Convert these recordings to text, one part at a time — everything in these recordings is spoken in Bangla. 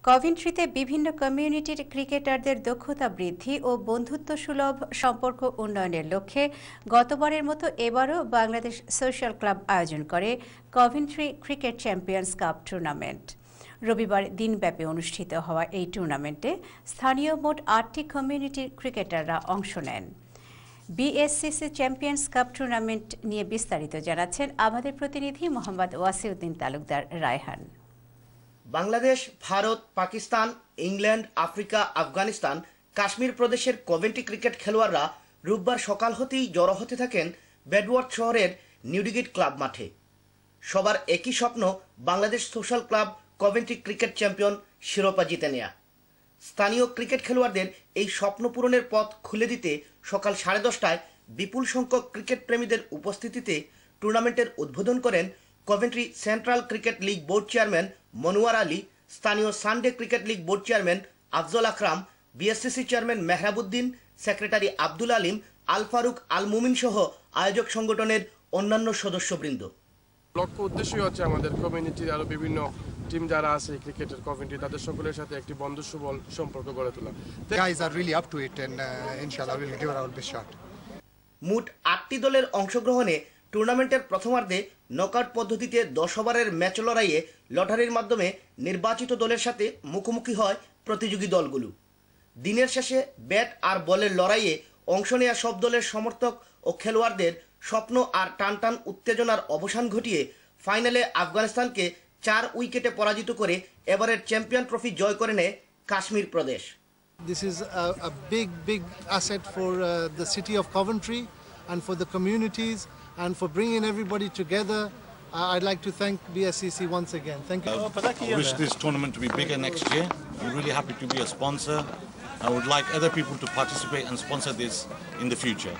কভেন্ট্রিতে বিভিন্ন কমিউনিটির ক্রিকেটারদের দক্ষতা বৃদ্ধি ও বন্ধুত্বসুলভ সম্পর্ক উন্নয়নের লক্ষ্যে গতবারের মতো এবারও বাংলাদেশ সোশ্যাল ক্লাব আয়োজন করে Coventry cricket champions cup tournament. রবিবার দিনব্যাপী অনুষ্ঠিত হওয়া এই টুর্নামেন্টে স্থানীয় মোট ৮টি কমিউনিটির ক্রিকেটাররা অংশ নেন। বিএসসিসি চ্যাম্পিয়ন্স কাপ টুর্নামেন্ট নিয়ে বিস্তারিত জানাচ্ছেন আমাদের প্রতিনিধি মোহাম্মদ ওয়াসিউদ্দিন তালুকদার রায়হান। বাংলাদেশ, ভারত, পাকিস্তান, ইংল্যান্ড, আফ্রিকা, আফগানিস্তান, কাশ্মীর প্রদেশের কভেন্ট্রি ক্রিকেট খেলোয়াড়রা রোববার সকাল হতেই জড়ো হতে থাকেন বেডওয়ার্থ শহরের নিউডিগেট ক্লাব মাঠে। সবার একই স্বপ্ন, Bangladesh social club Coventry cricket champion শিরোপা জিতে নেয়া। স্থানীয় ক্রিকেট খেলোয়াড়দের এই স্বপ্ন পূরণের পথ খুলে দিতে সকাল 10:30টায় বিপুল সংখ্যক ক্রিকেট প্রেমীদের উপস্থিতিতে টুর্নামেন্টের উদ্বোধন করেন Coventry Central cricket league board chairman Monowar Ali, স্থানীয় Sunday cricket league board chairman Afzal Akram, BSCC chairman Mehrabuddin, secretary Abdul Alim, Al Faruk, Al Mumin সহ আয়োজক সংগঠনের অন্যান্য সদস্যবৃন্দ। লক্ষ্য উদ্দেশ্যই হচ্ছে আমাদের কমিউনিটির আরো বিভিন্ন টিম যারা আছে ক্রিকেটের কমিউনিটি, তাদের সকলের সাথে একটি বন্ধুসুলভ সম্পর্ক গড়ে তোলা। Guys are really up to it and inshallah we'll give our best shot. মোট 8টি দলের অংশগ্রহণে টুর্নামেন্টের প্রথমার্ধে নকআউট পদ্ধতিতে 10 ওভারের ম্যাচ লড়াইয়ে লটারির মাধ্যমে নির্বাচিত দলের সাথে মুখোমুখি হয় প্রতিযোগী দলগুলো। দিনের শেষে ব্যাট আর বলের লড়াইয়ে অংশ নেওয়া সব দলের সমর্থক ও খেলোয়াড়দের স্বপ্ন আর টানটান উত্তেজনার অবসান ঘটিয়ে ফাইনালে আফগানিস্তানকে 4 উইকেটে পরাজিত করে এবারের চ্যাম্পিয়ন ট্রফি জয় করে নেয় কাশ্মীর প্রদেশ। This is a big asset for the city of Coventry and for the communities and for bringing everybody together. I'd like to thank BSCC once again. Thank you. I wish this tournament to be bigger next year. I'm really happy to be a sponsor. I would like other people to participate and sponsor this in the future.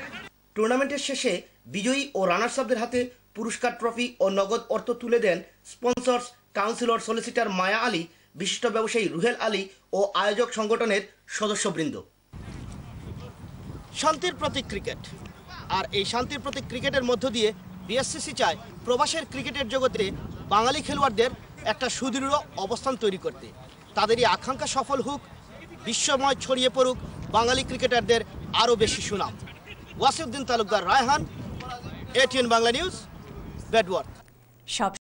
টুর্নামেন্টের শেষে বিজয়ী ও রানার্স আপদের হাতে পুরস্কার ট্রফি ও নগদ অর্থ তুলে দেন স্পন্সর্স কাউন্সিলর সলিসিটার মায়া আলী, বিশিষ্ট ব্যবসায়ী রুহেল আলী ও আয়োজক সংগঠনের সদস্যবৃন্দ। শান্তির প্রতীক ক্রিকেট, আর এই শান্তির প্রতীক ক্রিকেটের মধ্য দিয়ে বিএসসিসি চায় প্রবাসের ক্রিকেটের জগতে বাঙালি খেলোয়াড়দের একটা সুদৃঢ় অবস্থান তৈরি করতে। তাদেরই আকাঙ্ক্ষা সফল হোক, বিশ্বময় ছড়িয়ে পড়ুক বাঙালি ক্রিকেটারদের আরও বেশি সুনাম। Wasiuddin Talukdar Raihan, ATN Bangla news, বেডওয়ার্থ।